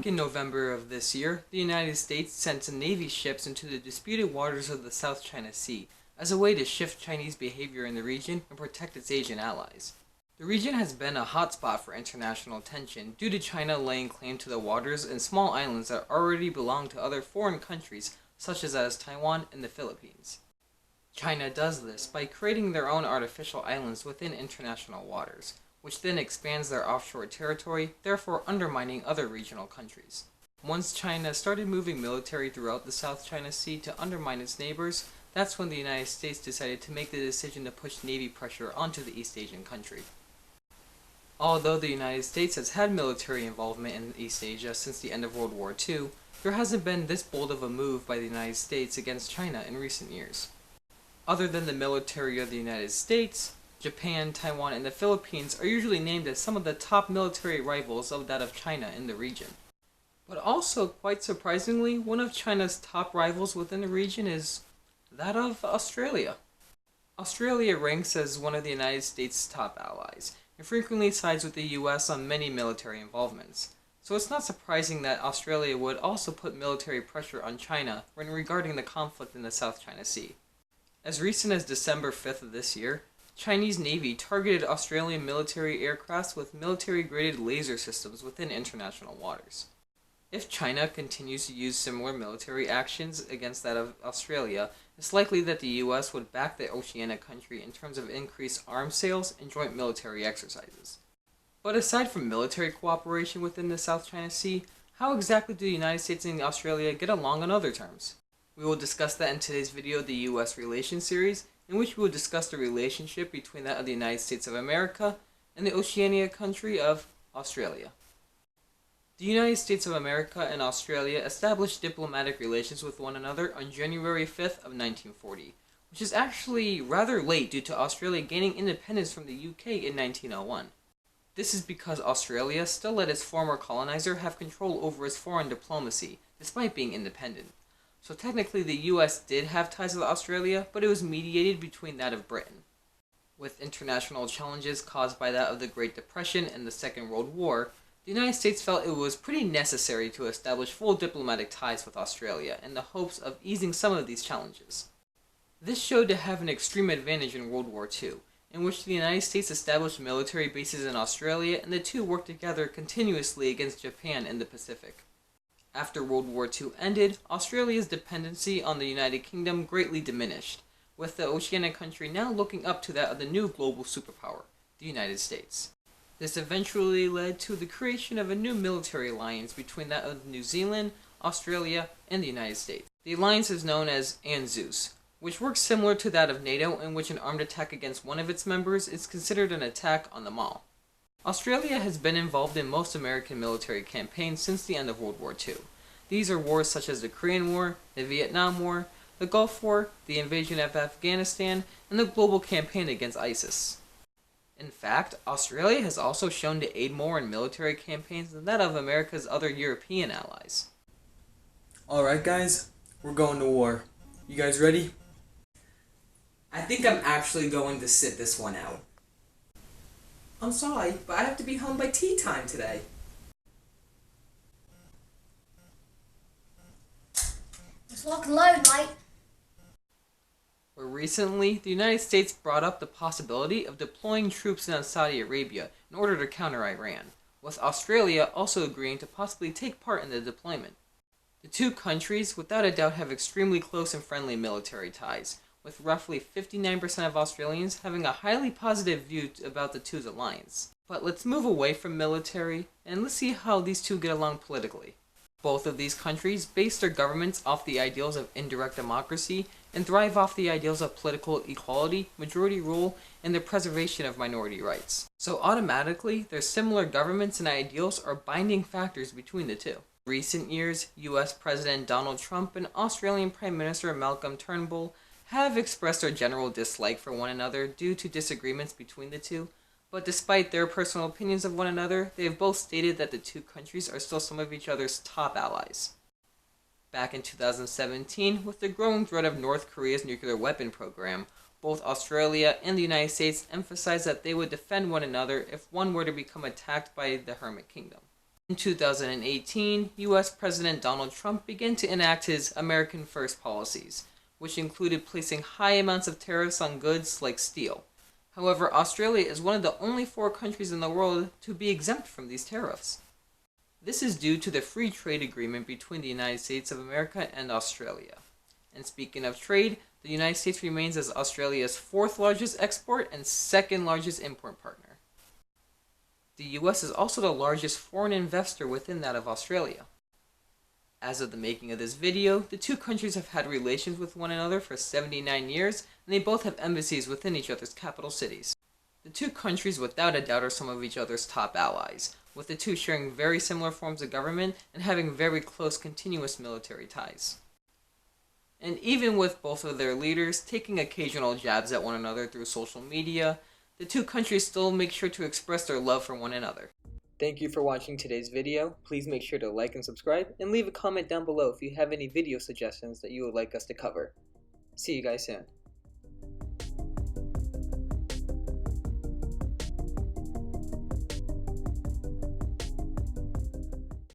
Back in November of this year, the United States sent some Navy ships into the disputed waters of the South China Sea as a way to shift Chinese behavior in the region and protect its Asian allies. The region has been a hotspot for international tension due to China laying claim to the waters and small islands that already belong to other foreign countries such as Taiwan and the Philippines. China does this by creating their own artificial islands within international waters, which then expands their offshore territory, therefore undermining other regional countries. Once China started moving military throughout the South China Sea to undermine its neighbors, that's when the United States decided to make the decision to push Navy pressure onto the East Asian country. Although the United States has had military involvement in East Asia since the end of World War II, there hasn't been this bold of a move by the United States against China in recent years. Other than the military of the United States, Japan, Taiwan, and the Philippines are usually named as some of the top military rivals of that of China in the region. But also, quite surprisingly, one of China's top rivals within the region is that of Australia. Australia ranks as one of the United States' top allies, and frequently sides with the US on many military involvements. So it's not surprising that Australia would also put military pressure on China when regarding the conflict in the South China Sea. As recent as December 5th of this year, Chinese Navy targeted Australian military aircrafts with military-graded laser systems within international waters. If China continues to use similar military actions against that of Australia, it's likely that the US would back the Oceania country in terms of increased arms sales and joint military exercises. But aside from military cooperation within the South China Sea, how exactly do the United States and Australia get along on other terms? We will discuss that in today's video, the US Relations series, in which we will discuss the relationship between that of the United States of America and the Oceania country of Australia. The United States of America and Australia established diplomatic relations with one another on January 5th of 1940, which is actually rather late due to Australia gaining independence from the UK in 1901. This is because Australia still let its former colonizer have control over its foreign diplomacy, despite being independent. So technically the US did have ties with Australia, but it was mediated between that of Britain. With international challenges caused by that of the Great Depression and the Second World War, the United States felt it was pretty necessary to establish full diplomatic ties with Australia in the hopes of easing some of these challenges. This showed to have an extreme advantage in World War II, in which the United States established military bases in Australia and the two worked together continuously against Japan in the Pacific. After World War II ended, Australia's dependency on the United Kingdom greatly diminished, with the Oceania country now looking up to that of the new global superpower, the United States. This eventually led to the creation of a new military alliance between that of New Zealand, Australia, and the United States. The alliance is known as ANZUS, which works similar to that of NATO, in which an armed attack against one of its members is considered an attack on them all. Australia has been involved in most American military campaigns since the end of World War II. These are wars such as the Korean War, the Vietnam War, the Gulf War, the invasion of Afghanistan, and the global campaign against ISIS. In fact, Australia has also shown to aid more in military campaigns than that of America's other European allies. Alright guys, we're going to war. You guys ready? I think I'm actually going to sit this one out. I'm sorry, but I have to be home by tea time today. Just lock and load, mate. But recently, the United States brought up the possibility of deploying troops in Saudi Arabia in order to counter Iran, with Australia also agreeing to possibly take part in the deployment. The two countries, without a doubt, have extremely close and friendly military ties, with roughly 59% of Australians having a highly positive view about the two's alliance. But let's move away from military, and let's see how these two get along politically. Both of these countries base their governments off the ideals of indirect democracy and thrive off the ideals of political equality, majority rule, and the preservation of minority rights. So automatically, their similar governments and ideals are binding factors between the two. In recent years, US President Donald Trump and Australian Prime Minister Malcolm Turnbull have expressed their general dislike for one another due to disagreements between the two, but despite their personal opinions of one another, they have both stated that the two countries are still some of each other's top allies. Back in 2017, with the growing threat of North Korea's nuclear weapon program, both Australia and the United States emphasized that they would defend one another if one were to become attacked by the Hermit Kingdom. In 2018, US President Donald Trump began to enact his American First policies, which included placing high amounts of tariffs on goods like steel. However, Australia is one of the only 4 countries in the world to be exempt from these tariffs. This is due to the free trade agreement between the United States of America and Australia. And speaking of trade, the United States remains as Australia's 4th largest export and 2nd largest import partner. The US is also the largest foreign investor within that of Australia. As of the making of this video, the 2 countries have had relations with one another for 79 years, and they both have embassies within each other's capital cities. The 2 countries without a doubt are some of each other's top allies, with the 2 sharing very similar forms of government and having very close continuous military ties. And even with both of their leaders taking occasional jabs at one another through social media, the 2 countries still make sure to express their love for one another. Thank you for watching today's video. Please make sure to like and subscribe, and leave a comment down below if you have any video suggestions that you would like us to cover. See you guys soon.